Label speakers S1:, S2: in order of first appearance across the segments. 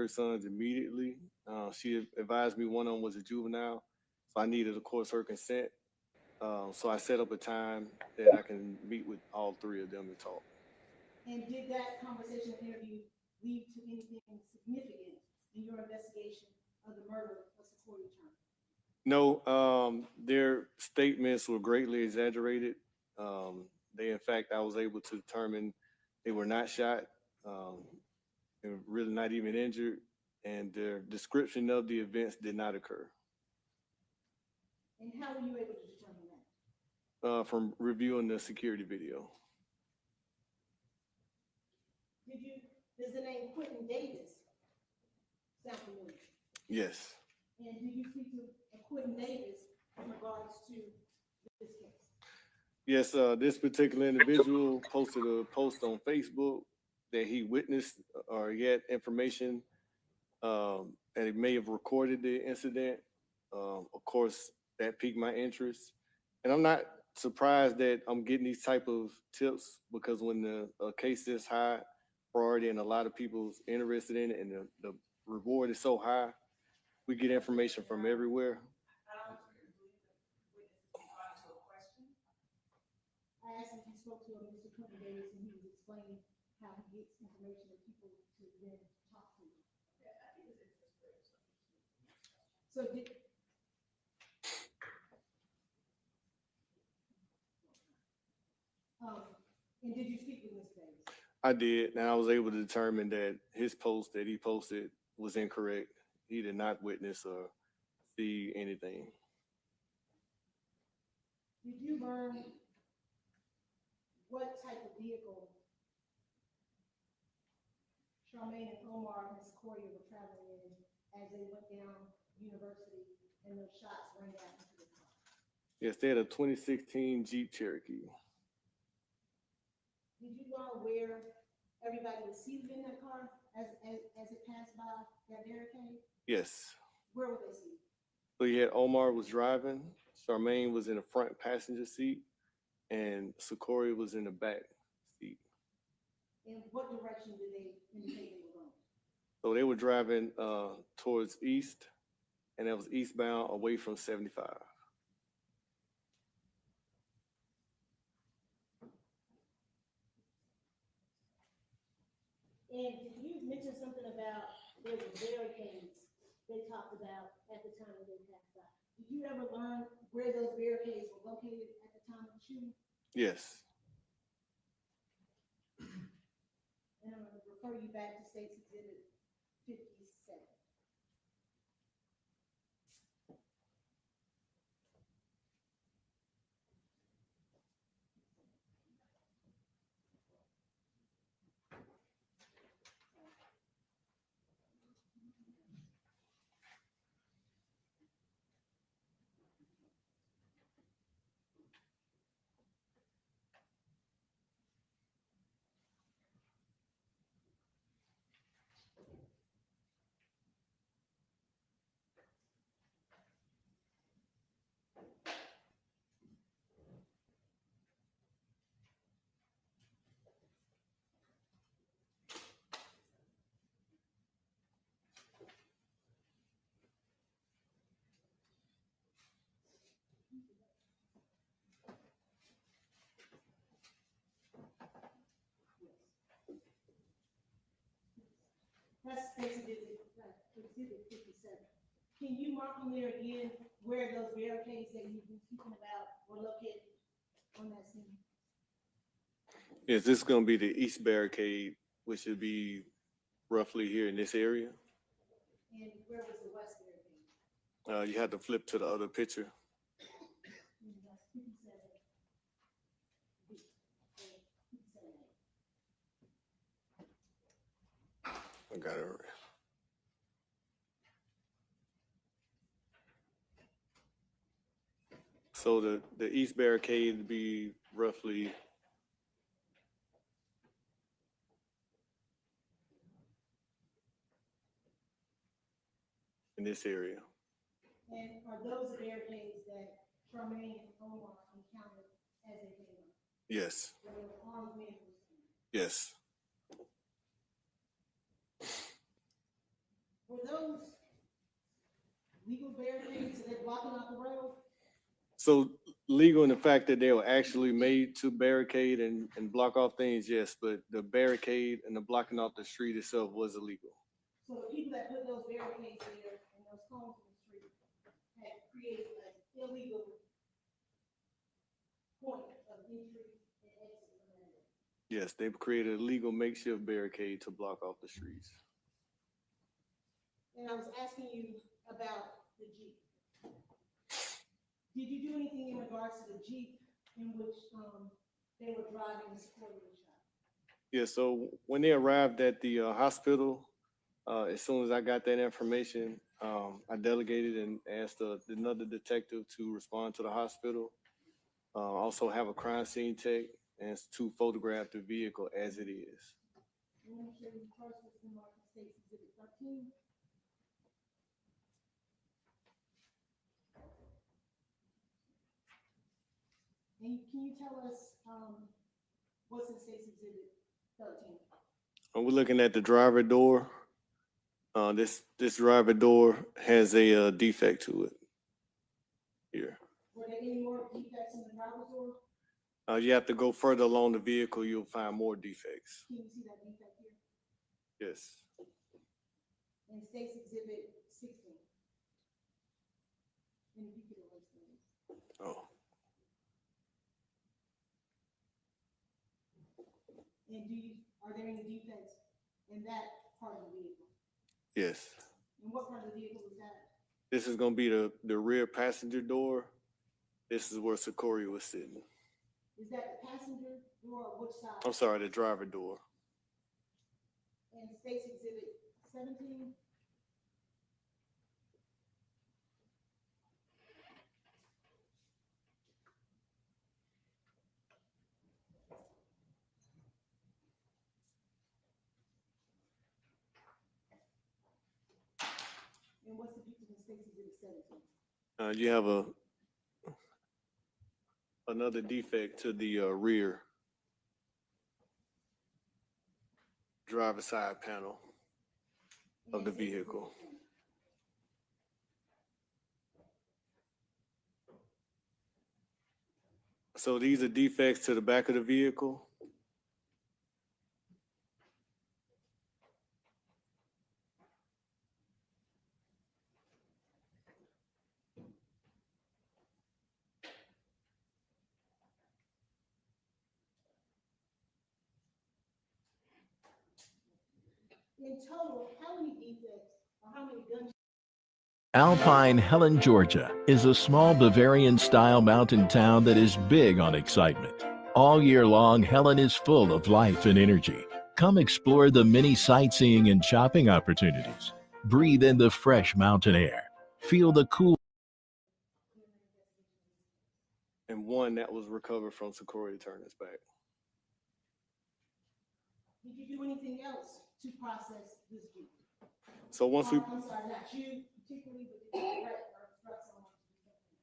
S1: sons immediately. She advised me one of them was a juvenile, so I needed, of course, her consent. So I set up a time that I can meet with all three of them and talk.
S2: And did that conversation or interview lead to anything significant in your investigation of the murder of Secoriea Turner?
S1: No, their statements were greatly exaggerated. They, in fact, I was able to determine they were not shot. Um, they were really not even injured, and their description of the events did not occur.
S2: And how were you able to determine that?
S1: From reviewing the security video.
S2: Did you, does the name Quentin Davis sound familiar?
S1: Yes.
S2: And do you speak to Quentin Davis in regards to this case?
S1: Yes, this particular individual posted a post on Facebook that he witnessed or he had information and he may have recorded the incident. Of course, that piqued my interest. And I'm not surprised that I'm getting these type of tips because when the case is high priority and a lot of people's interested in it and the reward is so high, we get information from everywhere.
S2: I asked if you spoke to Mr. Quentin Davis and he was explaining how he gets information that people to then talk to. So did, and did you speak with Mr. Davis?
S1: I did, and I was able to determine that his post that he posted was incorrect. He did not witness or see anything.
S2: Did you learn what type of vehicle Charmaine and Omar and Secoriea were traveling in as they went down University and those shots rang out into the car?
S1: Yes, they had a 2016 Jeep Cherokee.
S2: Did you learn where everybody was seated in that car as it passed by that barricade?
S1: Yes.
S2: Where were they seated?
S1: So you had Omar was driving, Charmaine was in the front passenger seat, and Secoriea was in the back seat.
S2: And what direction did they indicate they were going?
S1: So they were driving towards east, and that was eastbound away from 75.
S2: And did you mention something about there were barricades they talked about at the time that they passed by? Did you ever learn where those barricades were located at the time of the shooting?
S1: Yes.
S2: And I'm going to refer you back to State's Exhibit 57. That's State's Exhibit 57. Can you mark on there again where those barricades that you've been speaking about were located on that scene?
S1: Yes, this is going to be the east barricade, which would be roughly here in this area.
S2: And where was the west barricade?
S1: You have to flip to the other picture.
S2: That's 57.
S1: I got it. So the east barricade would be roughly in this area.
S2: And are those the barricades that Charmaine and Omar encountered as they came up?
S1: Yes.
S2: Where there were armed men?
S1: Yes.
S2: Were those legal barricades, so they're blocking off the road?
S1: So legal in the fact that they were actually made to barricade and block off things, yes, but the barricade and the blocking off the street itself was illegal.
S2: So the people that put those barricades there and those cones in the street had created an illegal point of entry and exit from that area.
S1: Yes, they've created a legal makeshift barricade to block off the streets.
S2: And I was asking you about the Jeep. Did you do anything in regards to the Jeep in which they were driving the Secoriea shop?
S1: Yeah, so when they arrived at the hospital, as soon as I got that information, I delegated and asked another detective to respond to the hospital. Also have a crime scene tech and to photograph the vehicle as it is.
S2: I'm going to show you first what's been marked as State Exhibit 13. And can you tell us what's in State Exhibit 13?
S1: We're looking at the driver door. This driver door has a defect to it here.
S2: Were there any more defects in the driver's door?
S1: You have to go further along the vehicle, you'll find more defects.
S2: Can you see that defect here?
S1: Yes.
S2: And State Exhibit 16. And if you could erase those.
S1: Oh,
S2: And are there any defects in that part of the vehicle?
S1: yes.
S2: And what part of the vehicle is that?
S1: This is gonna be the rear passenger door. This is where Secoriea was sitting.
S2: Is that the passenger door or which side?
S1: I'm sorry, the driver door.
S2: And State Exhibit 17? And what's the picture in State Exhibit 17?
S1: You have another defect to the rear driver side panel of the vehicle. So these are defects to the back of the vehicle.
S2: In total, how many defects or how many gunshots?
S3: Alpine Helen, Georgia is a small Bavarian-style mountain town that is big on excitement. All year long, Helen is full of life and energy. Come explore the many sightseeing and shopping opportunities. Breathe in the fresh mountain air. Feel the cool.
S1: And one that was recovered from Secoriea Turner's back.
S2: Did you do anything else to process this Jeep?
S1: So once we,
S2: I'm sorry, not you particularly, but did you direct or instruct someone to do something?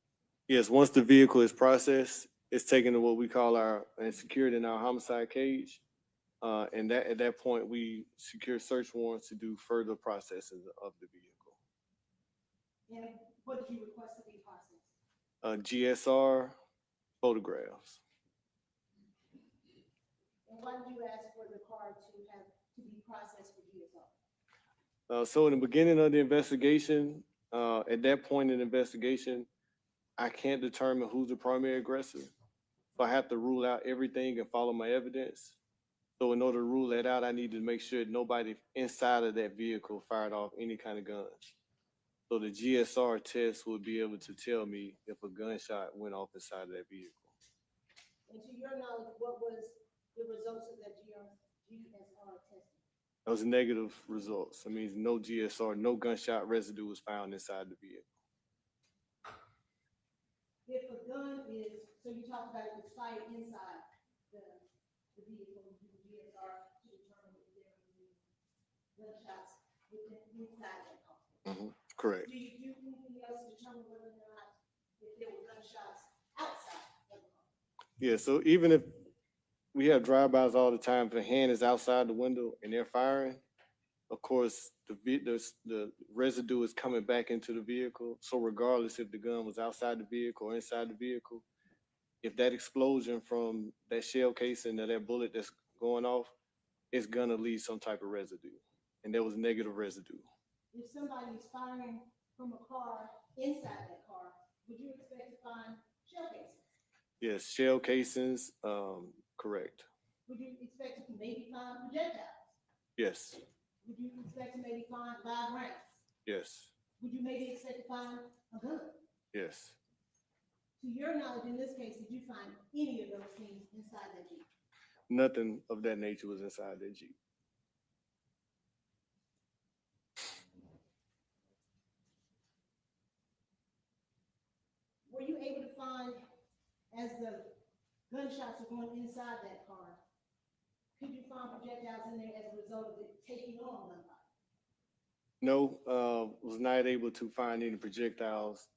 S1: yes, once the vehicle is processed, it's taken to what we call and secured in our homicide cage. And at that point, we secure search warrants to do further processing of the vehicle.
S2: And what did you request to be processed?
S1: GSR photographs.
S2: And why did you ask for the car to be processed for GSR?
S1: So in the beginning of the investigation, at that point in the investigation, I can't determine who's the primary aggressor. So I have to rule out everything and follow my evidence. So in order to rule that out, I need to make sure nobody inside of that vehicle fired off any kind of guns. So the GSR test would be able to tell me if a gunshot went off inside of that vehicle.
S2: And to your knowledge, what was the results of that GSR testing?
S1: Those negative results. That means no GSR, no gunshot residue was found inside the vehicle.
S2: If a gun is, so you talked about it was fired inside the vehicle, you do GSR to determine if there was gunshots inside that car.
S1: Correct.
S2: Do you do anything else to determine whether or not if there were gunshots outside of the car?
S1: Yeah, so even if we have drive-bys all the time, if a hand is outside the window and they're firing, of course, the residue is coming back into the vehicle. So regardless if the gun was outside the vehicle or inside the vehicle, if that explosion from that shell casing or that bullet that's going off, it's gonna leave some type of residue. And there was negative residue.
S2: If somebody's firing from a car inside that car, would you expect to find shell casings?
S1: Yes, shell casings, correct.
S2: Would you expect to maybe find projectiles?
S1: Yes,
S2: Would you expect to maybe find live rounds?
S1: yes,
S2: Would you maybe expect to find a gun?
S1: yes.
S2: To your knowledge, in this case, did you find any of those things inside that Jeep?
S1: Nothing of that nature was inside that Jeep.
S2: Were you able to find, as the gunshots were going inside that car, could you find projectiles in there as a result of it taking on gunfire?
S1: No, was not able to find any projectiles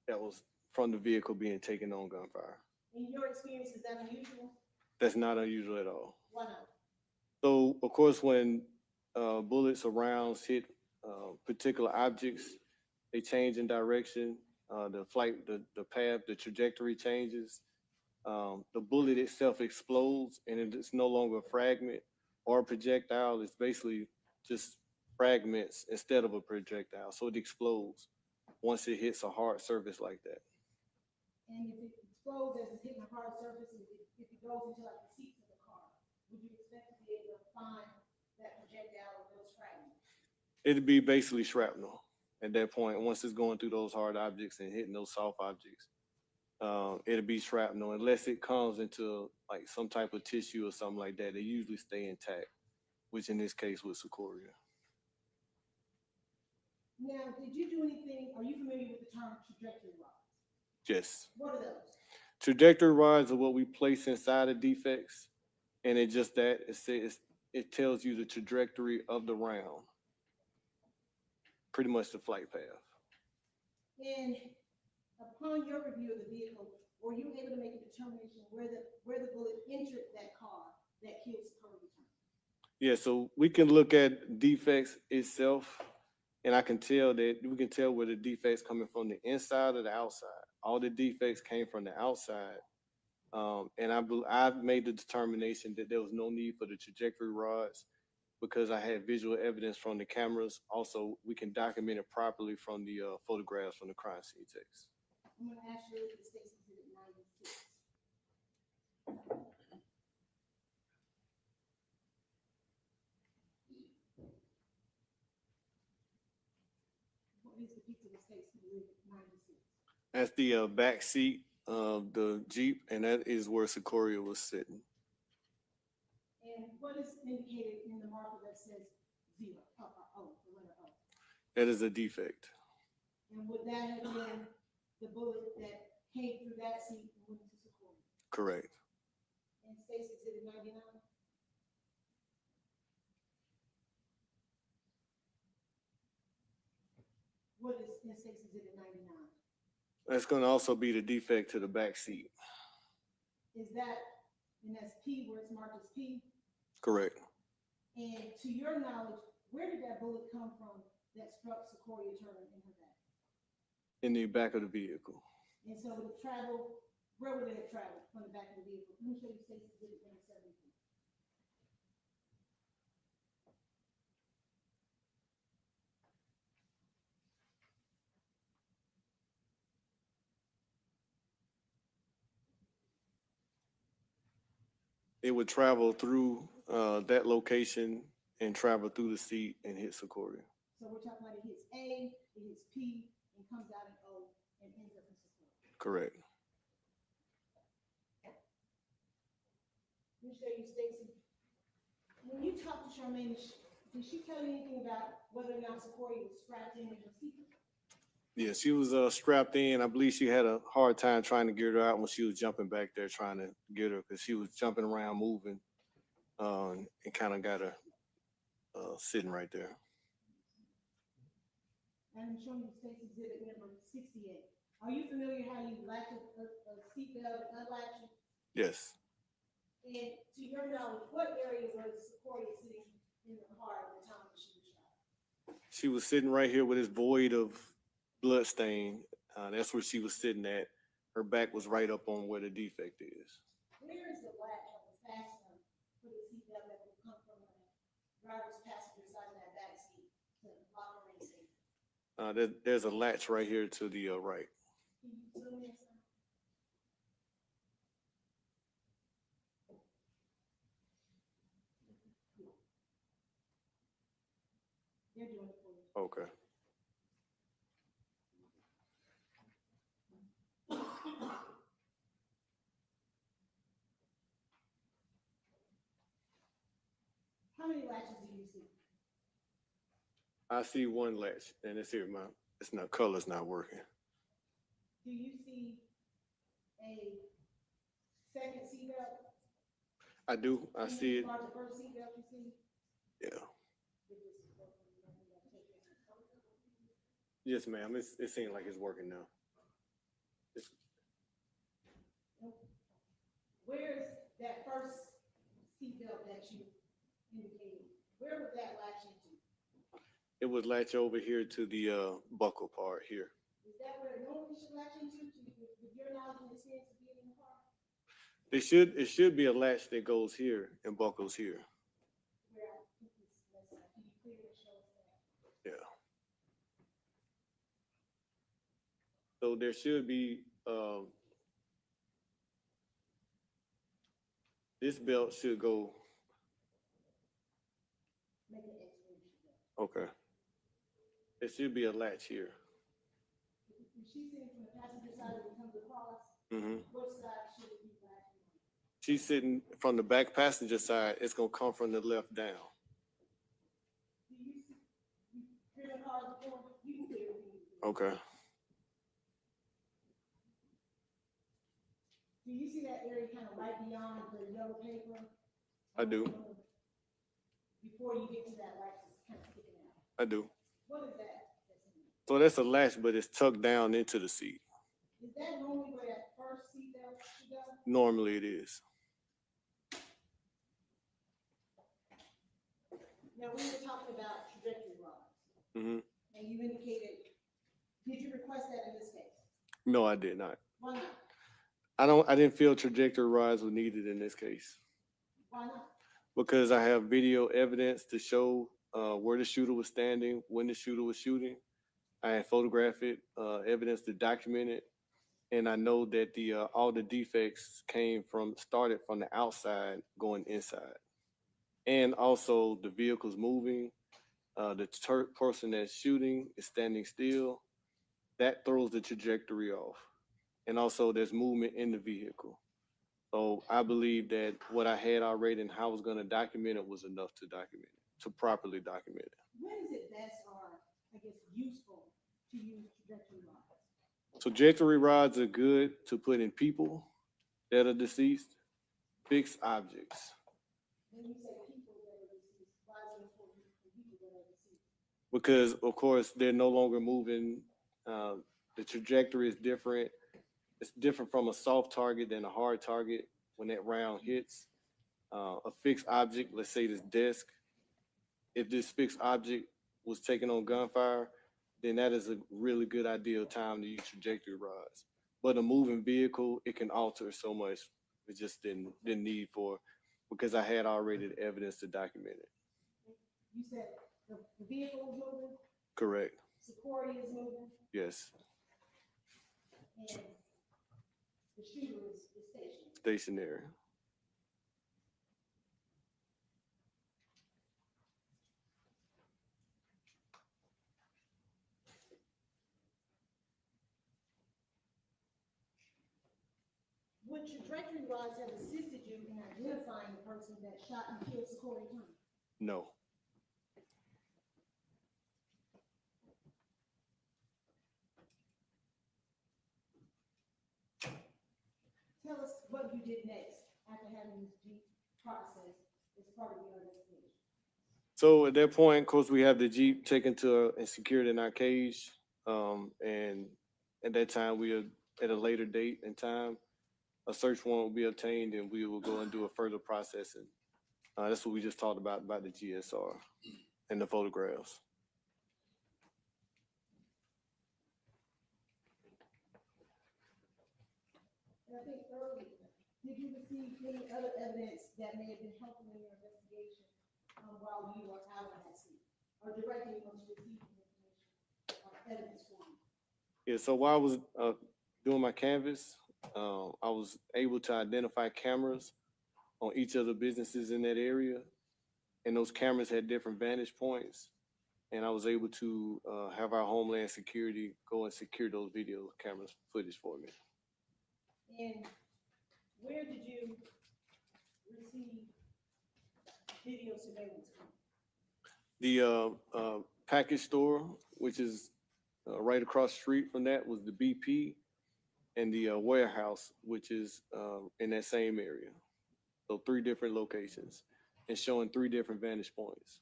S1: that was from the vehicle being taken on gunfire.
S2: In your experience, is that unusual?
S1: That's not unusual at all.
S2: Why not?
S1: So, of course, when bullets or rounds hit particular objects, they change in direction. The flight, the path, the trajectory changes. The bullet itself explodes, and it's no longer a fragment or a projectile. It's basically just fragments instead of a projectile. So it explodes once it hits a hard surface like that.
S2: And if it explodes as it's hitting a hard surface, and if it goes into like the seats of the car, would you expect to be able to find that projectile or those fragments?
S1: It'd be basically shrapnel at that point. Once it's going through those hard objects and hitting those soft objects, it'll be shrapnel unless it comes into like some type of tissue or something like that. They usually stay intact, which in this case was Secoriea.
S2: Now, did you do anything, are you familiar with the term trajectory rods?
S1: Yes.
S2: What are those?
S1: Trajectory rods are what we place inside of defects, and it just that it tells you the trajectory of the round, pretty much the flight path.
S2: And upon your review of the vehicle, were you able to make a determination where the bullet entered that car that killed Secoriea?
S1: Yeah, so we can look at defects itself, and we can tell where the defects coming from the inside or the outside. All the defects came from the outside, and I've made the determination that there was no need for the trajectory rods because I had visual evidence from the cameras. Also, we can document it properly from the photographs from the crime scene text.
S2: I'm going to ask you if the state's exhibit 96. What is the piece of the state's exhibit 96?
S1: That's the back seat of the Jeep, and that is where Secoriea was sitting.
S2: And what is indicated in the marker that says 0, O, the letter O?
S1: That is a defect.
S2: And would that have been the bullet that came through that seat and went into Secoriea?
S1: Correct.
S2: And state's exhibit 99? What is in state's exhibit 99?
S1: That's going to also be the defect to the back seat.
S2: Is that, and that's P, where it's marked as P?
S1: Correct.
S2: And to your knowledge, where did that bullet come from that struck Secoriea Turner in her back?
S1: In the back of the vehicle.
S2: And so would it travel, where would it have traveled from the back of the vehicle? Let me show you state's exhibit number 17.
S1: It would travel through that location and travel through the seat and hit Secoriea.
S2: So we're talking about it hits A, it hits P, and comes out in O, and ends up in Secoriea.
S1: Correct.
S2: Let me show you, Stacy. When you talked to Charmaine, did she tell you anything about whether or not Secoriea was strapped in her seat?
S1: Yeah, she was strapped in. I believe she had a hard time trying to get her out when she was jumping back there trying to get her because she was jumping around, moving, and kind of got her sitting right there.
S2: And I'm showing you state's exhibit number 68. Are you familiar how you latch a seatbelt and unlatch it?
S1: Yes.
S2: And to your knowledge, what area was Secoriea sitting in the car at the time of the
S1: She was sitting right here with this void of blood stain. That's where she was sitting at. Her back was right up on where the defect is.
S2: Where is the latch on the fastener for the seatbelt that will come from the driver's passenger side of that back seat to lock or release it?
S1: There's a latch right here to the right.
S2: Can you zoom in some? They're doing it for you.
S1: Okay.
S2: How many latches do you see?
S1: I see one latch, and it's here. It's not color's not working.
S2: Do you see a second seatbelt?
S1: I do. I see it.
S2: About the first seatbelt you see?
S1: Yeah. Yes, ma'am. It seems like it's working now.
S2: Where's that first seatbelt that you indicated? Where would that latch into?
S1: It would latch over here to the buckle part here.
S2: Is that where it normally should latch into, with your knowledge and experience of being in the car?
S1: It should be a latch that goes here and buckles here.
S2: Where I think it's, can you clearly show us that?
S1: Yeah. So there should be this belt should go.
S2: Make an X where you should go.
S1: Okay. There should be a latch here.
S2: If she's sitting from the passenger side and it comes across,
S1: Mm-hmm.
S2: which side should it be latching on?
S1: She's sitting from the back passenger side. It's gonna come from the left down.
S2: Do you see, you driven cars before? You can clearly see.
S1: Okay.
S2: Do you see that area kind of right beyond the yellow paper?
S1: I do.
S2: Before you get to that latch, it's kind of sticking out.
S1: I do.
S2: What is that? That's in there?
S1: So that's a latch, but it's tucked down into the seat.
S2: Is that normally where that first seatbelt should go?
S1: Normally it is.
S2: Now, we were talking about trajectory rods,
S1: Mm-hmm.
S2: and you indicated, did you request that in this case?
S1: No, I did not.
S2: Why not?
S1: I didn't feel trajectory rides were needed in this case
S2: Why not?
S1: because I have video evidence to show where the shooter was standing, when the shooter was shooting. I had photographic evidence to document it, and I know that all the defects started from the outside going inside, and also the vehicle's moving. The person that's shooting is standing still. That throws the trajectory off. And also there's movement in the vehicle. So I believe that what I had already and how I was going to document it was enough to document it, to properly document it.
S2: When is it best or, I guess, useful to use trajectory rods?
S1: Trajectory rods are good to put in people that are deceased, fixed objects,
S2: When you say people that are deceased, why is it important for people that are deceased?
S1: because of course they're no longer moving. The trajectory is different. It's different from a soft target than a hard target when that round hits. A fixed object, let's say this desk, if this fixed object was taken on gunfire, then that is a really good ideal time to use trajectory rods. But a moving vehicle, it can alter so much. It just didn't need for, because I had already the evidence to document it.
S2: You said the vehicle is moving,
S1: Correct.
S2: Secoriea is moving,
S1: Yes.
S2: and the shooter is stationary.
S1: Stationary.
S2: Would trajectory rods have assisted you in identifying the person that shot and killed Secoriea Thomas?
S1: No.
S2: Tell us what you did next after having this Jeep processed as part of your investigation.
S1: So at that point, of course, we have the Jeep taken to and secured in our cage. And at that time, at a later date and time, a search warrant will be obtained and we will go and do a further processing. That's what we just talked about the GSR and the photographs.
S2: I think earlier, did you receive any other evidence that may have been helpful in your investigation while you were out on that scene? Or directly once you received the information or evidence for you?
S1: Yeah, so while I was doing my canvas, I was able to identify cameras on each of the businesses in that area, and those cameras had different vantage points. And I was able to have our Homeland Security go and secure those video cameras footage for me.
S2: And where did you receive video surveillance from?
S1: The package store, which is right across the street from that, was the BP, and the warehouse, which is in that same area. So 3 different locations and showing 3 different vantage points.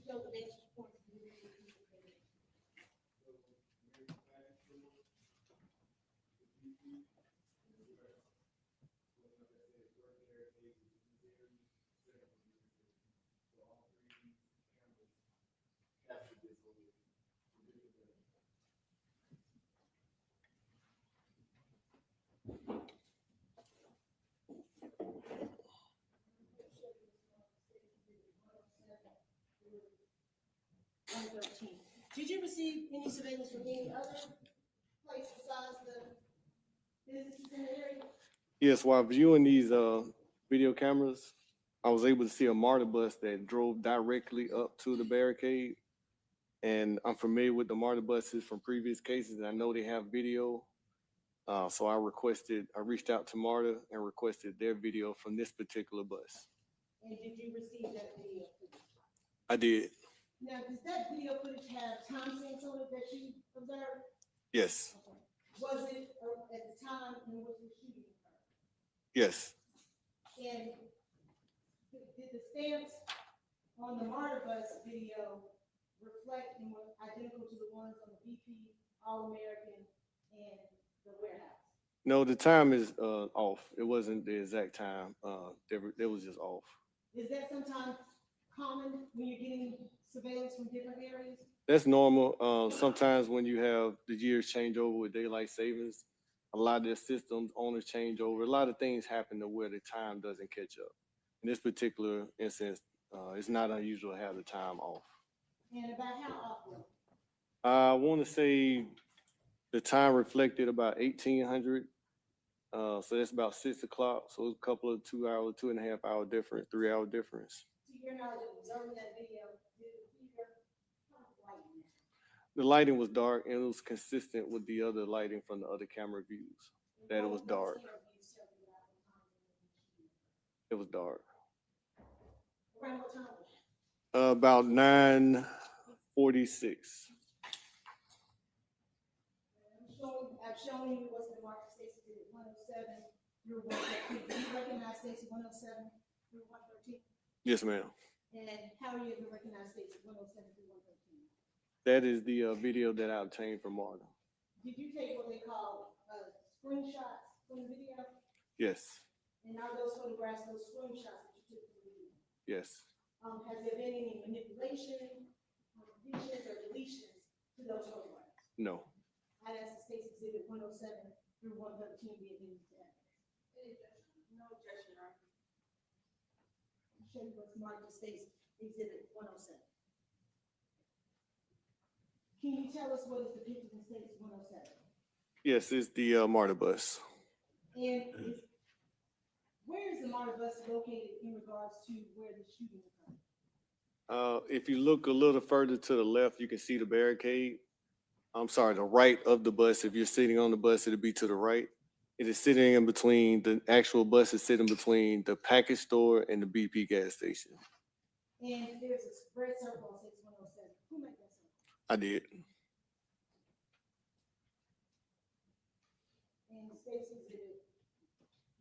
S2: Show the vantage points. Did you receive any surveillance from any other place besides the businesses in the area?
S1: Yes, while viewing these video cameras, I was able to see a MARTA bus that drove directly up to the barricade. And I'm familiar with the MARTA buses from previous cases, and I know they have video. So I reached out to MARTA and requested their video from this particular bus.
S2: And did you receive that video footage?
S1: I did.
S2: Now, does that video footage have timestamps on it that you observed?
S1: Yes.
S2: Okay. Was it at the time in which the shooting occurred?
S1: Yes.
S2: And did the stamps on the MARTA bus video reflect and were identical to the ones on the BP, All-American, and the warehouse?
S1: No, the time is off. It wasn't the exact time. It was just off.
S2: Is that sometimes common when you're getting surveillance from different areas?
S1: That's normal. Sometimes when you have the years change over with daylight savings, a lot of their systems, owners change over. A lot of things happen to where the time doesn't catch up. In this particular instance, it's not unusual to have the time off.
S2: And about how often?
S1: I want to say the time reflected about 1800. So that's about 6 o'clock. So it's a couple of 2 hour, 2.5 hour difference, 3 hour difference.
S2: To your knowledge, observing that video, did it appear kind of lighting?
S1: The lighting was dark, and it was consistent with the other lighting from the other camera views, that it was dark. It was dark.
S2: Around what time?
S1: About 9:46.
S2: I've shown you what's the mark Stacy did 107 through 113. Do you recognize Stacy 107 through 113?
S1: Yes, ma'am.
S2: And how are you able to recognize Stacy 107 through 113?
S1: That is the video that I obtained from Marta.
S2: Did you take what they call screenshots from the video?
S1: Yes.
S2: And are those photographs, those screenshots that you took from the video?
S1: Yes.
S2: Has there been any manipulation, additions, or deletions to those photographs?
S1: No.
S2: I'd ask the State's Exhibit 107 through 113 be admitted to evidence. No objection, right? I'll show you what's marked as State's Exhibit 107. Can you tell us what is depicted in State's 107?
S1: Yes, it's the MARTA bus.
S2: And where is the MARTA bus located in regards to where the shooting occurred?
S1: If you look a little further to the left, you can see the barricade. I'm sorry, the right of the bus. If you're sitting on the bus, it'll be to the right. It is sitting in between, the actual bus is sitting between the package store and the BP gas station.
S2: And there's a red circle on 6107. Who made that circle?
S1: I did.
S2: And the State's Exhibit.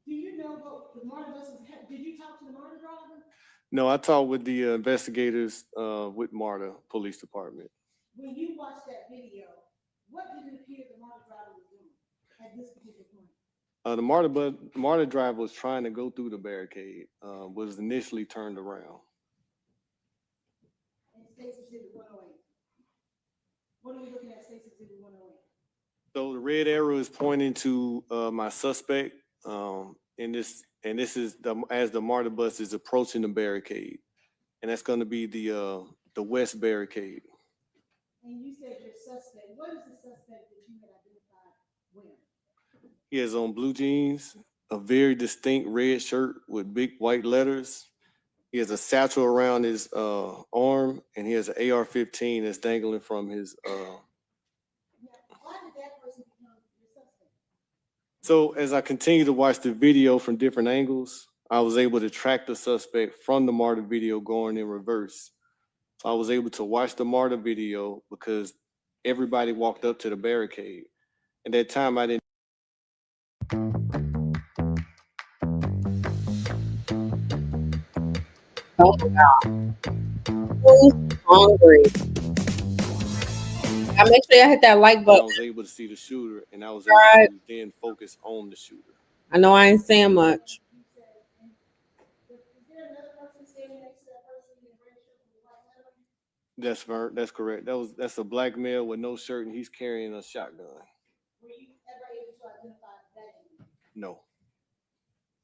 S2: Do you know what the MARTA bus was, did you talk to the MARTA driver?
S1: No, I talked with the investigators with MARTA Police Department.
S2: When you watched that video, what did it appear the MARTA driver was doing at this particular point?
S1: The MARTA driver was trying to go through the barricade, was initially turned around.
S2: And State's Exhibit 108. What are we looking at, State's Exhibit 108?
S1: So the red arrow is pointing to my suspect, and this is as the MARTA bus is approaching the barricade, and that's going to be the west barricade.
S2: And you said your suspect. What is the suspect that you had identified wearing?
S1: He has on blue jeans, a very distinct red shirt with big white letters. He has a satchel around his arm, and he has an AR-15 that's dangling from his.
S2: Now, why did that person become your suspect?
S1: So as I continue to watch the video from different angles, I was able to track the suspect from the MARTA video going in reverse. So I was able to watch the MARTA video because everybody walked up to the barricade. At that time, I didn't.
S4: Oh my God. Who's hungry? I make sure I hit that like
S1: I
S4: button.
S1: was able to see the shooter, and I was
S4: Right.
S1: able to then focus on the shooter.
S4: I know I ain't saying much.
S2: You said, and is there another person standing next to that person in the red shirt with the white lettering?
S1: That's correct. That's a black male with no shirt, and he's carrying a shotgun.
S2: Were you ever able to identify that individual?
S1: No.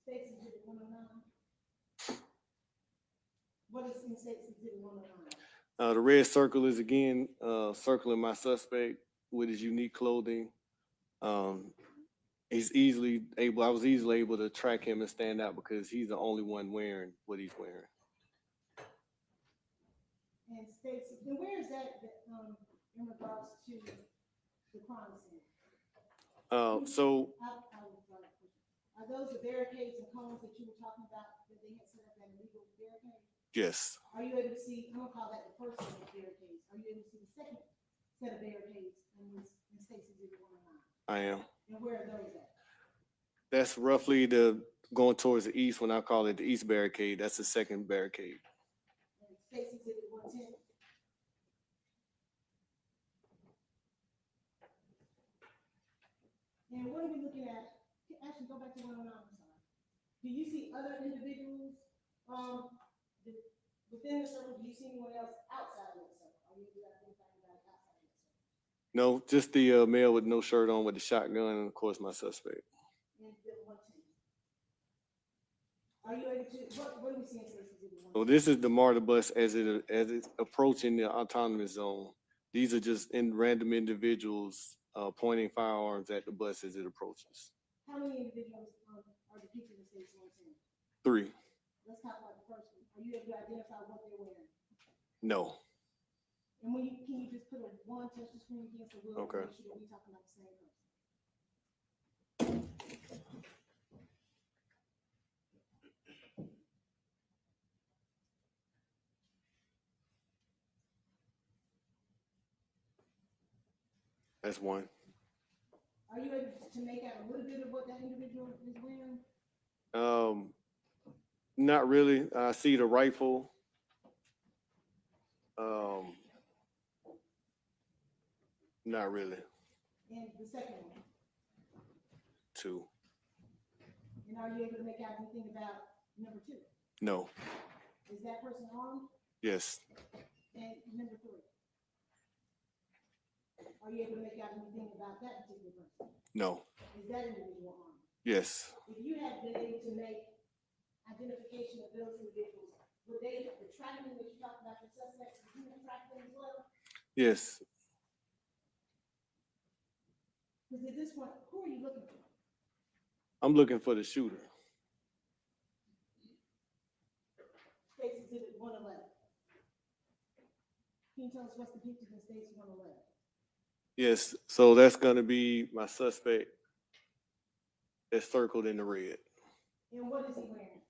S2: State's Exhibit 109. What is in State's Exhibit 109?
S1: The red circle is again circling my suspect with his unique clothing. I was easily able to track him and stand out because he's the only one wearing what he's wearing.
S2: And State's, and where is that in regards to the crime scene?
S1: So
S2: Are those the barricades and cones that you were talking about that they had set up that illegal barricade?
S1: yes,
S2: Are you able to see, I'm gonna call that the first set of barricades. Are you able to see the second set of barricades in State's Exhibit 109?
S1: I am.
S2: And where are those at?
S1: That's roughly going towards the east when I call it the east barricade. That's the second barricade.
S2: And State's Exhibit 110? And what are we looking at? Actually, go back to 109, I'm sorry. Do you see other individuals, within the circle? Do you see anyone else outside of the circle? Are you able to identify anybody outside of the circle?
S1: No, just the male with no shirt on with the shotgun, and of course my suspect.
S2: And the 110? Are you able to, what do we see in State's Exhibit 110?
S1: So this is the MARTA bus as it's approaching the autonomous zone. These are just random individuals pointing firearms at the bus as it approaches.
S2: How many individuals are depicted in State's 110?
S1: 3.
S2: Let's talk about the first one. Are you able to identify what they're wearing?
S1: No.
S2: And can you just put a one, touch the screen again, so we'll
S1: Okay.
S2: make sure that we're talking about the same person?
S1: That's one.
S2: Are you able to make out a little bit of what that individual is wearing?
S1: Not really. I see the rifle. Not really.
S2: And the second one?
S1: 2.
S2: And are you able to make out anything about number 2?
S1: No.
S2: Is that person armed?
S1: Yes.
S2: And number 3? Are you able to make out anything about that particular person?
S1: No.
S2: Is that individual armed?
S1: Yes.
S2: If you had been able to make identification of those individuals, would they, the tracking that you talked about your suspects, would you track them as well?
S1: Yes.
S2: Because at this point, who are you looking for?
S1: I'm looking for the shooter.
S2: State's Exhibit 111. Can you tell us what's depicted in State's 111?
S1: Yes. So that's going to be my suspect that's circled in the red.
S2: And what is he wearing?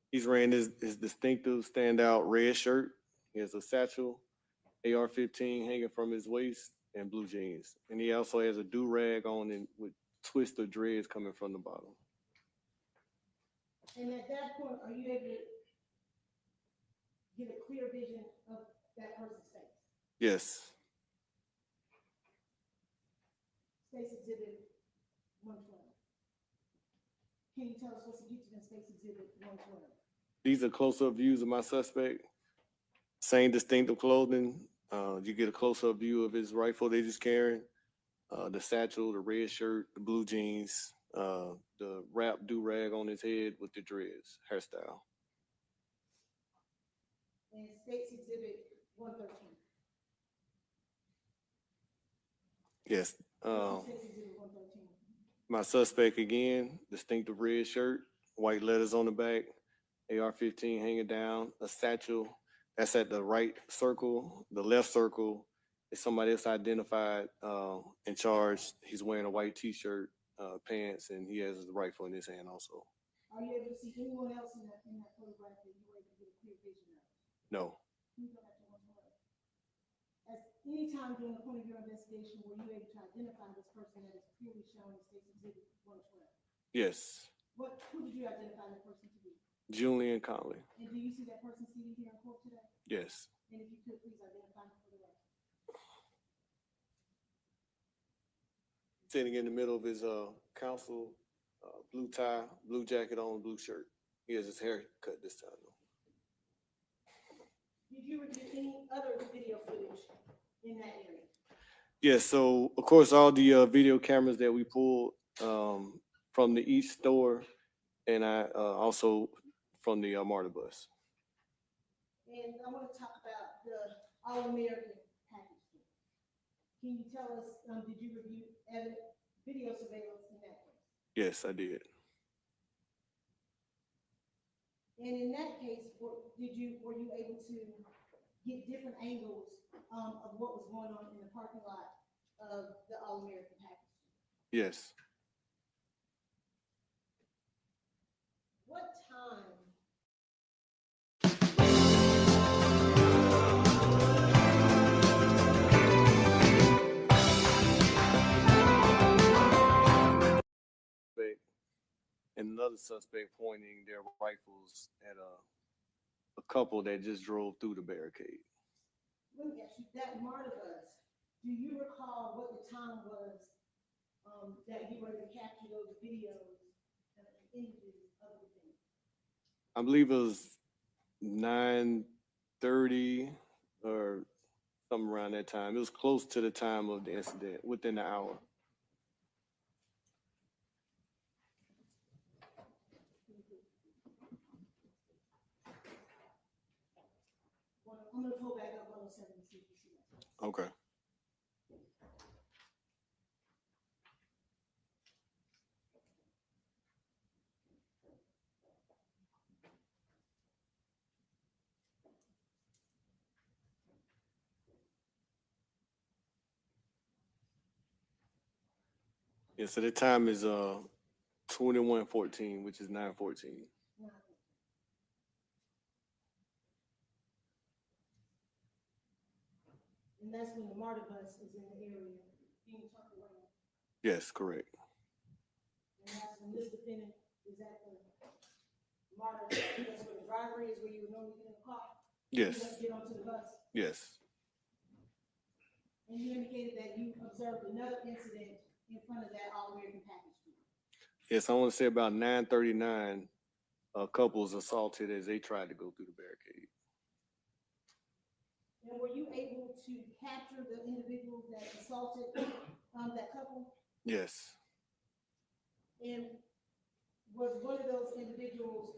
S1: He's wearing his distinctive standout red shirt. He has a satchel, AR-15 hanging from his waist, and blue jeans. And he also has a do-rag on and with twist of dreads coming from the bottom.
S2: And at that point, are you able to get a clear vision of that person's face?
S1: Yes.
S2: State's Exhibit 112. Can you tell us what's depicted in State's Exhibit 112?
S1: These are close-up views of my suspect. Same distinctive clothing. You get a close-up view of his rifle that he's carrying, the satchel, the red shirt, the blue jeans, the wrap do-rag on his head with the dreads, hairstyle.
S2: And State's Exhibit 113.
S1: Yes.
S2: State's Exhibit 113.
S1: My suspect again, distinctive red shirt, white letters on the back, AR-15 hanging down, a satchel. That's at the right circle. The left circle is somebody else identified in charge. He's wearing a white T-shirt, pants, and he has his rifle in his hand also.
S2: Are you able to see anyone else in that photograph that you were able to get a clear vision of?
S1: No.
S2: Can you go back to 112? At any time during the point of your investigation, were you able to identify this person that is clearly shown in State's Exhibit 112?
S1: Yes.
S2: Who did you identify that person to be?
S1: Julian Conley.
S2: And do you see that person seated here in court today?
S1: Yes.
S2: And if you could, please identify him for the record.
S1: Sitting in the middle of his council, blue tie, blue jacket on, blue shirt. He has his hair cut this time though.
S2: Did you review any other video footage in that area?
S1: Yes, so of course, all the video cameras that we pulled from the each store, and I also from the MARTA bus.
S2: And I want to talk about the All-American package store. Can you tell us, did you review video surveillance in that case?
S1: Yes, I did.
S2: And in that case, were you able to get different angles of what was going on in the parking lot of the All-American package store?
S1: Yes.
S2: What time?
S1: And another suspect pointing their rifles at a couple that just drove through the barricade.
S2: Let me ask you, that MARTA bus, do you recall what the time was that you were able to capture those videos and images of the thing?
S1: I believe it was 9:30 or something around that time. It was close to the time of the incident, within the hour.
S2: I'm gonna pull back up 107 and see if you see that.
S1: Okay. Yeah, so the time is 21:14, which is 9:14.
S2: And that's when the MARTA bus is in the area being turned around.
S1: Yes, correct.
S2: And that's when this defendant is at the MARTA, that's where the driver is, where you would normally get in the car.
S1: Yes.
S2: Get onto the bus.
S1: Yes.
S2: And you indicated that you observed another incident in front of that All-American package store.
S1: Yes, I want to say about 9:39, a couple was assaulted as they tried to go through the barricade.
S2: And were you able to capture the individuals that assaulted that couple?
S1: Yes.
S2: And was one of those individuals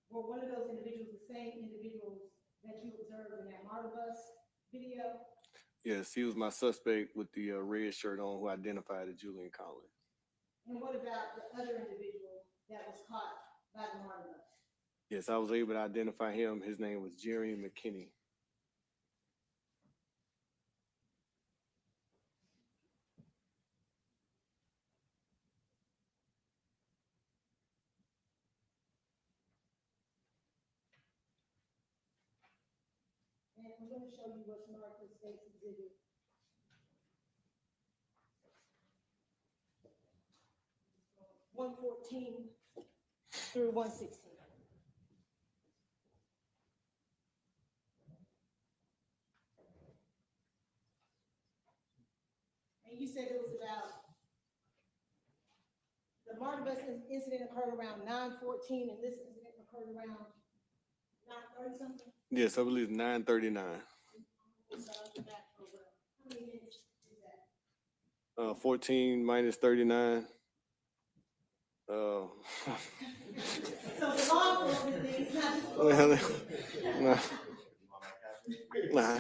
S2: were one of those individuals the same individuals that you observed in that MARTA bus video?
S1: Yes, he was my suspect with the red shirt on who identified as Julian Conley.
S2: And what about the other individual that was caught by the MARTA bus?
S1: Yes, I was able to identify him. His name was Jerry McKinney.
S2: And I'm going to show you what's marked as State's Exhibit. (114) through 116. And you said it was about, the Martin bus incident occurred around 9:14, and this incident occurred around 9:30 something?
S1: Yes, I believe 9:39.
S2: How many minutes is that?
S1: 14 minus 39.
S2: So the law enforcement thing is not.
S1: Well, nah, nah.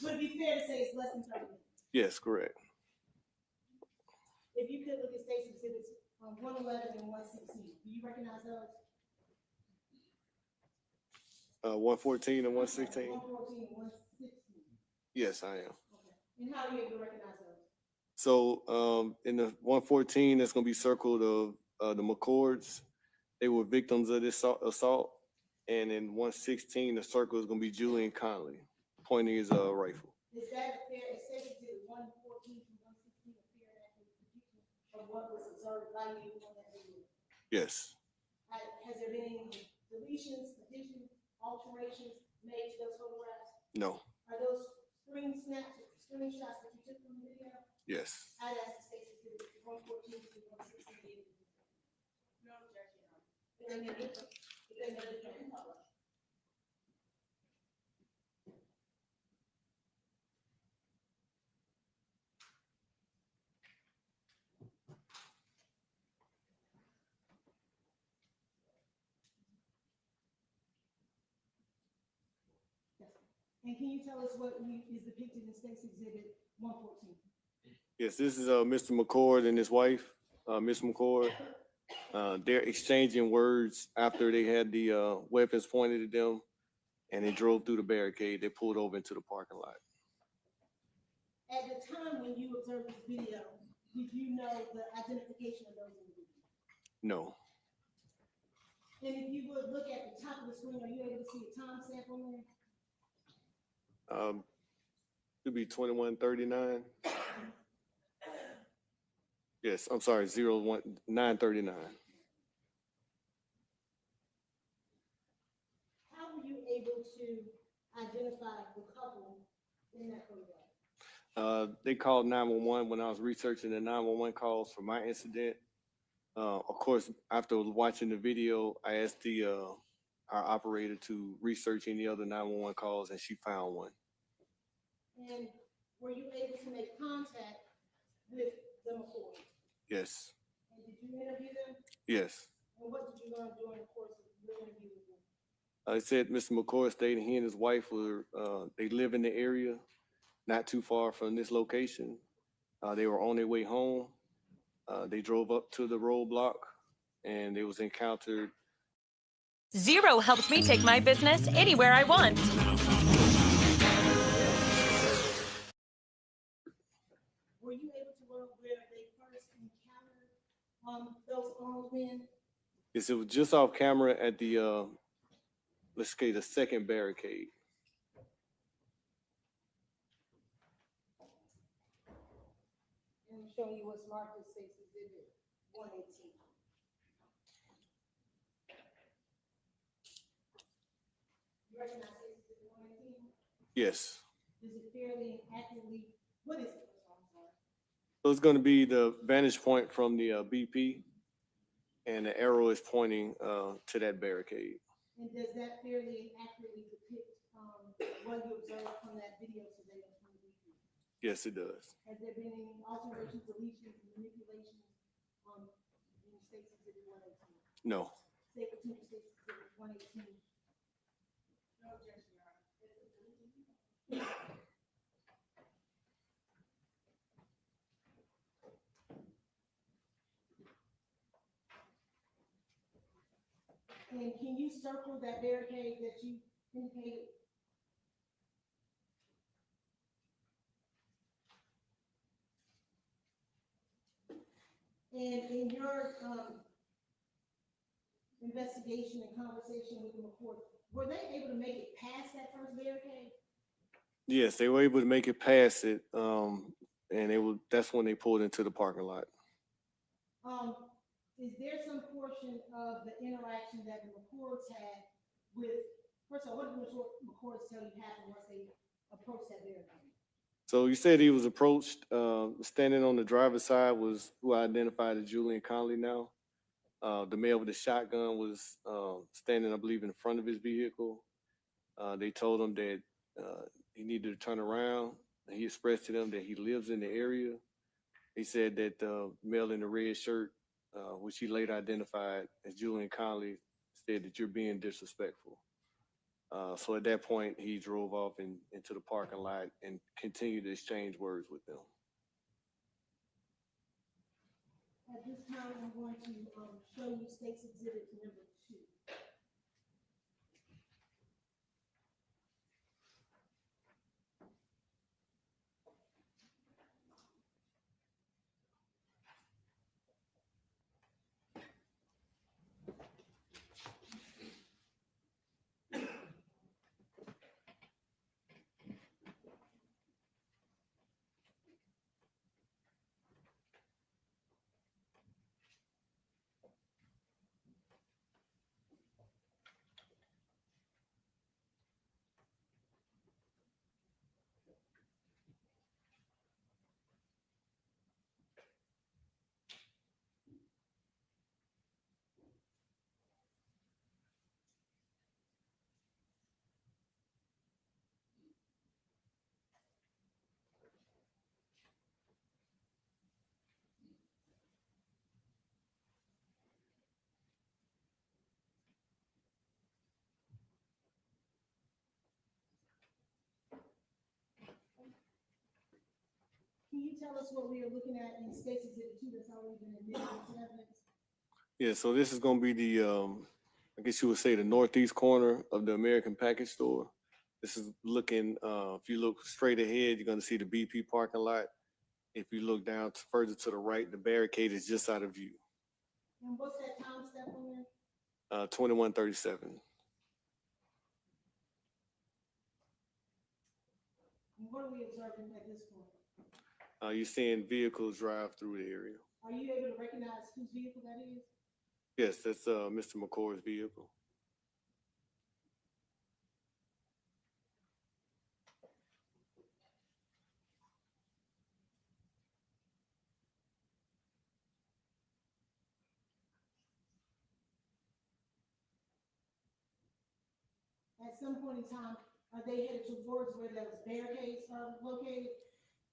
S2: Would it be fair to say it's less than 30 minutes?
S1: Yes, correct.
S2: If you could look at State's exhibits 111 and 116, do you recognize those?
S1: 114 and 116.
S2: 114 and 116.
S1: Yes, I am.
S2: Okay. And how are you able to recognize those?
S1: So in the 114, that's going to be circled of the McCords. They were victims of this assault. And in 116, the circle is going to be Julian Conley pointing his rifle.
S2: Is that a fair, is State's exhibit 114 to 116 a fair and accurate depiction of what was observed by you on that video?
S1: Yes.
S2: Has there been any deletions, additions, alterations made to those photographs?
S1: No.
S2: Are those screenshots that you took from the video?
S1: Yes.
S2: I'd ask the State's exhibit 114 to 116. No objection. If they may be published. And can you tell us what is depicted in State's exhibit 114?
S1: Yes, this is Mr. McCord and his wife, Miss McCord. They're exchanging words after they had the weapons pointed at them, and they drove through the barricade. They pulled over into the parking lot.
S2: At the time when you observed this video, did you know the identification of those individuals?
S1: No.
S2: And if you would look at the top of the screen, are you able to see a timestamp on there?
S1: Should be 2139. Yes, I'm sorry, 939.
S2: How were you able to identify the couple in that photograph?
S1: They called 911 when I was researching the 911 calls for my incident. Of course, after watching the video, I asked our operator to research any other 911 calls, and she found one.
S2: And were you able to make contact with the McCoys?
S1: Yes.
S2: And did you interview them?
S1: Yes.
S2: And what did you learn during the course of your interview with them?
S1: I said Mr. McCoy stated he and his wife were, they live in the area, not too far from this location. They were on their way home. They drove up to the roadblock and they was encountered.
S5: Zero helps me take my business anywhere I want.
S2: Were you able to learn where they first encountered those armed men?
S1: Yes, it was just off camera at the, let's say the second barricade.
S2: And I'm showing you what's marked as State's exhibit 118. You recognize State's exhibit 118?
S1: Yes.
S2: Is it fairly accurately, what is it? I'm sorry.
S1: So it's going to be the vantage point from the BP, and the arrow is pointing to that barricade.
S2: And does that fairly accurately depict what you observed from that video surveillance from the BP?
S1: Yes, it does.
S2: Has there been any alterations, deletions, manipulations in State's exhibit 118?
S1: No.
S2: State State's exhibit 118. No objection, Your Honor. And can you circle that barricade that you indicated? And in your investigation and conversation with the McCoy, were they able to make it past that first barricade?
S1: Yes, they were able to make it past it, and that's when they pulled into the parking lot.
S2: Is there some portion of the interaction that the McCoys had with, first of all, what did the McCoys tell you happened once they approached that barricade?
S1: So you said he was approached, standing on the driver's side was who I identified as Julian Conley now. The male with the shotgun was standing, I believe, in front of his vehicle. They told him that he needed to turn around. He expressed to them that he lives in the area. He said that the male in the red shirt, which he later identified as Julian Conley, said that you're being disrespectful. So at that point, he drove off into the parking lot and continued to exchange words with them.
S2: At this time, I'm going to show you State's Exhibit number 2. Can you tell us what we are looking at in State's Exhibit 2 that's already been admitted into evidence?
S1: Yeah, so this is going to be the, I guess you would say, the northeast corner of the American Package Store. This is looking, if you look straight ahead, you're going to see the BP parking lot. If you look down further to the right, the barricade is just out of view.
S2: And what's that time step on there?
S1: 2137.
S2: And what are we observing at this point?
S1: You're seeing vehicles drive through the area.
S2: Are you able to recognize whose vehicle that is?
S1: Yes, that's Mr. McCord's vehicle.
S2: At some point in time, are they headed towards where those barricades are located?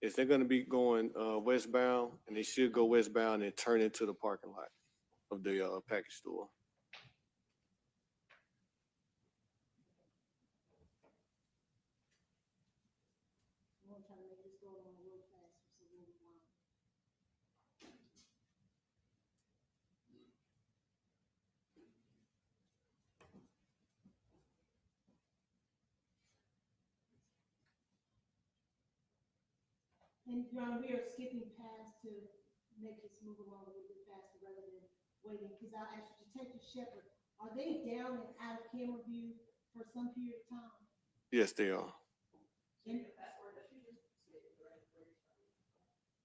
S1: Yes, they're going to be going westbound, and they should go westbound and turn into the parking lot of the package store.
S2: I'm gonna try to make this go along real fast so we'll move on. And Your Honor, we are skipping past to make this move along a little bit faster rather than waiting, because I asked Detective Shepard, are they down and out of camera view for some period of time?
S1: Yes, they are.
S2: And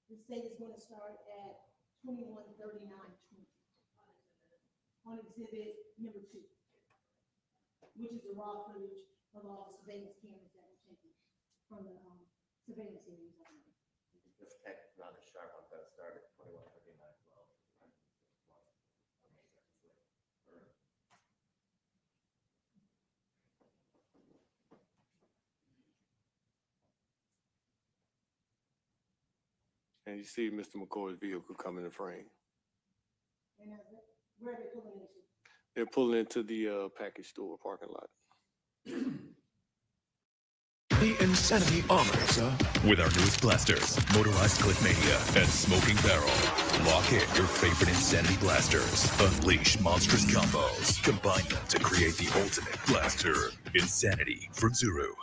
S2: the state is going to start at 2139:20 on exhibit number 2, which is the raw footage of all the surveillance cameras that were taken from the surveillance areas.
S6: This tech is not as sharp. I've got to start at 21:39:12.
S1: And you see Mr. McCord's vehicle coming in frame.
S2: And where are they pulling into?
S1: They're pulling into the package store parking lot.
S7: The Insanity Armor, sir. With our newest blasters, Motorized Clickmania and Smoking Barrel. Lock in your favorite Insanity blasters. Unleash monstrous combos. Combine them to create the ultimate blaster. Insanity from Zuru.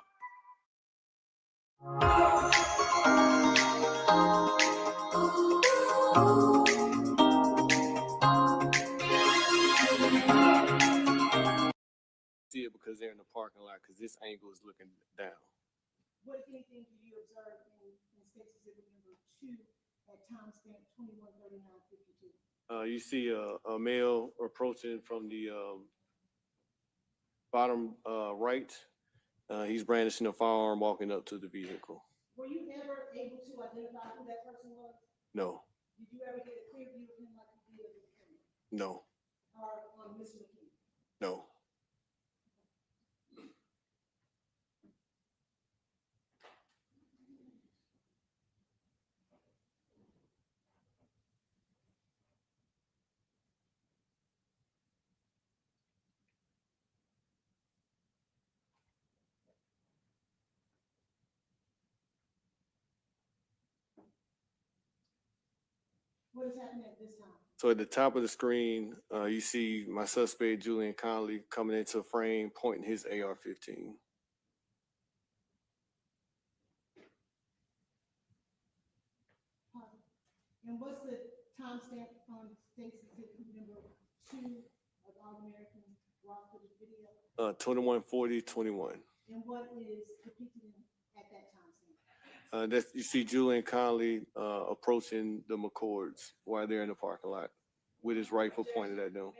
S1: See it because they're in the parking lot, because this angle is looking down.
S2: What, if anything, do you observe in State's Exhibit number 2 at timestamp 2139:52?
S1: You see a male approaching from the bottom right. He's brandishing a firearm, walking up to the vehicle.
S2: Were you ever able to identify who that person was?
S1: No,
S2: Did you ever get a clear view of him like you did of the criminal?
S1: no,
S2: Or Mr. McKee?
S1: no.
S2: What is happening at this time?
S1: So at the top of the screen, you see my suspect Julian Conley coming into frame, pointing his AR-15.
S2: And what's the timestamp on Stacy number 2 of All American Rock footage video?
S1: 214021.
S2: And what is depicted at that timestamp?
S1: That's, you see Julian Conley approaching the McCords while they're in the parking lot with his rifle pointed at them.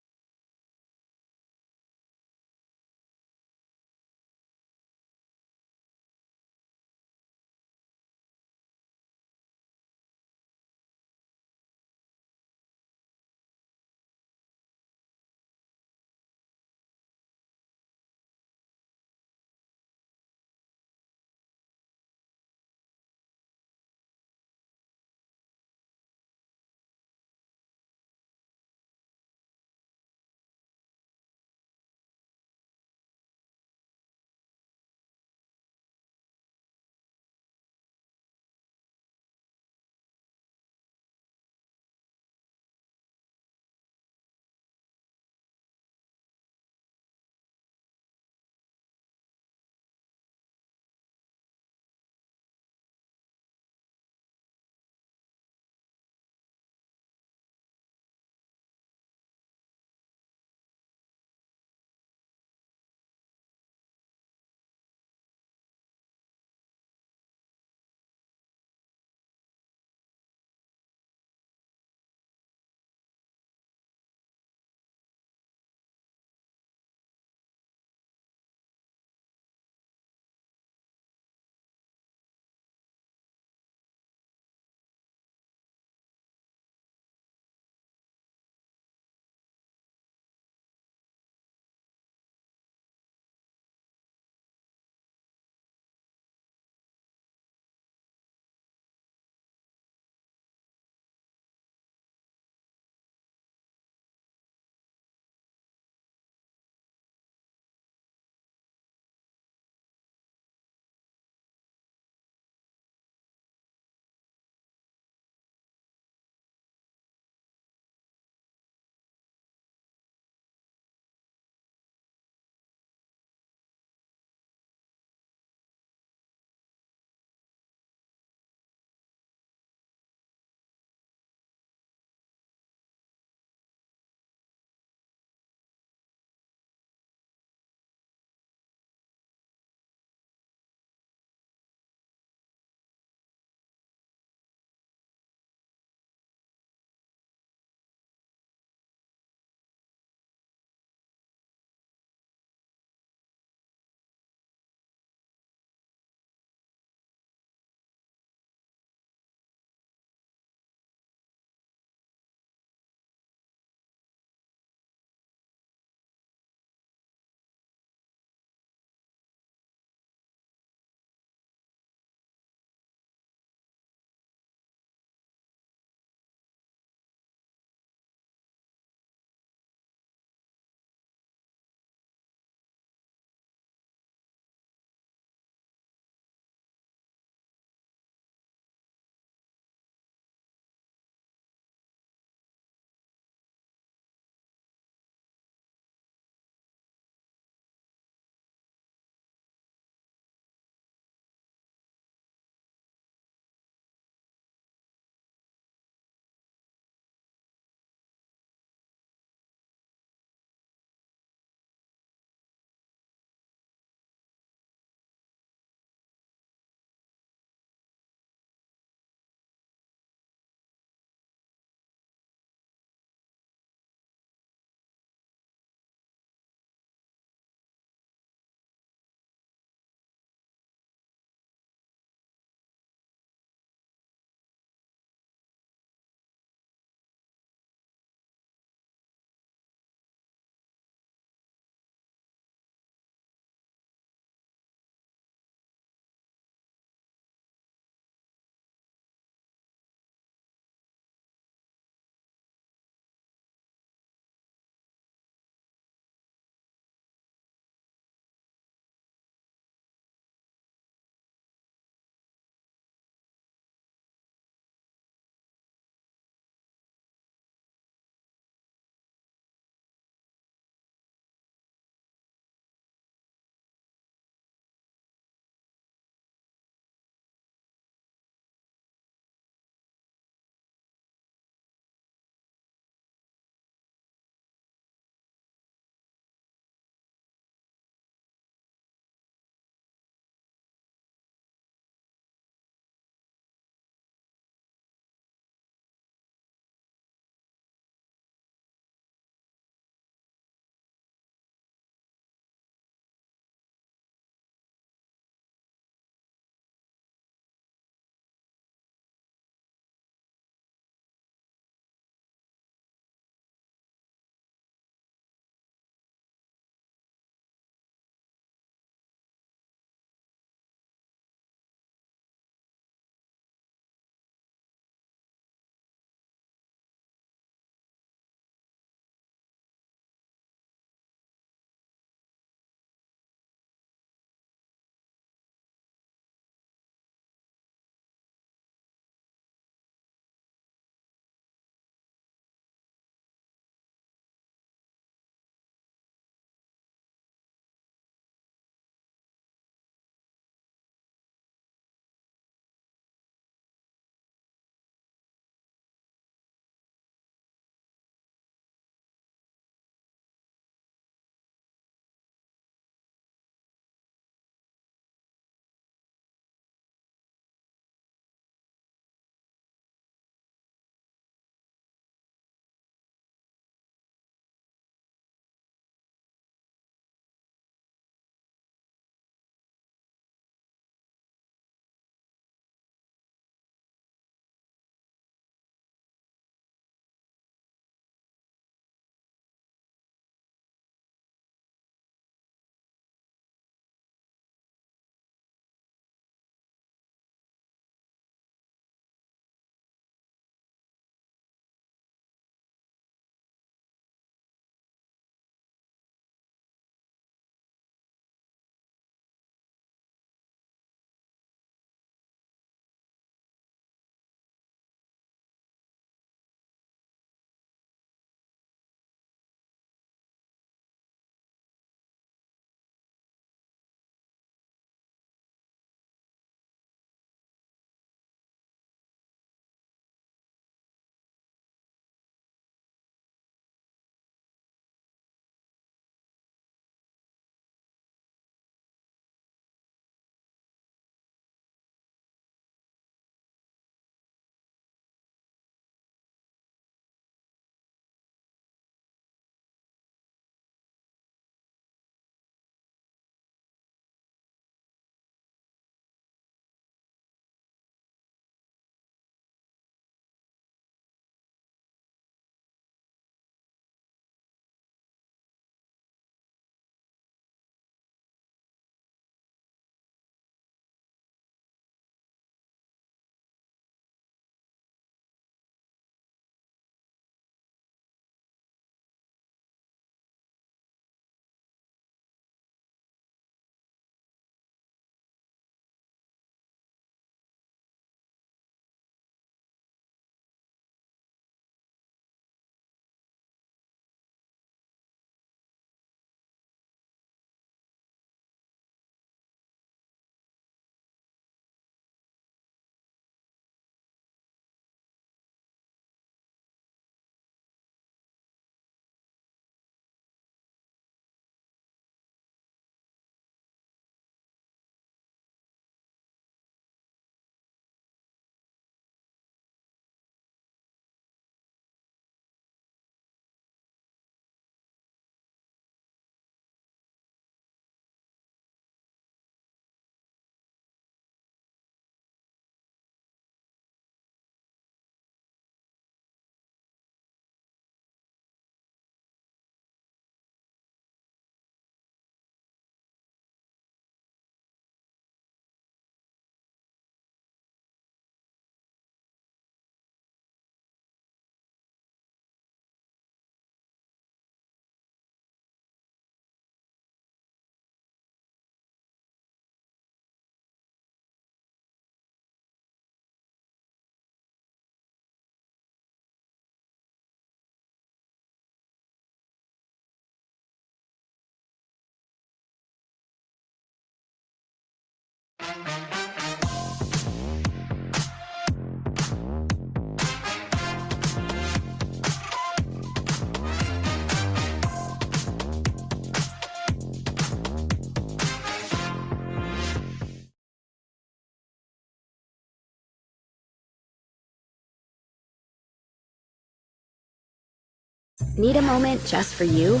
S8: Need a moment just for you?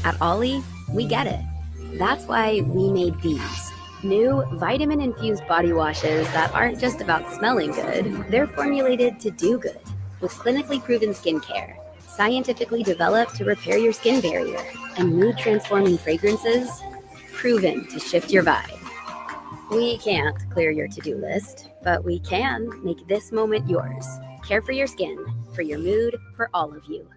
S8: At Ollie, we get it. That's why we made these new vitamin infused body washes that aren't just about smelling good, they're formulated to do good with clinically proven skincare, scientifically developed to repair your skin barrier, and mood transforming fragrances proven to shift your vibe. We can't clear your to do list, but we can make this moment yours. Care for your skin, for your mood, for all of you.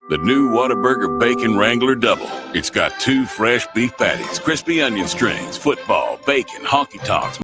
S9: The new Whataburger Bacon Wrangler Double. It's got 2 fresh beef patties, crispy onion strings, football, bacon, honky tonks,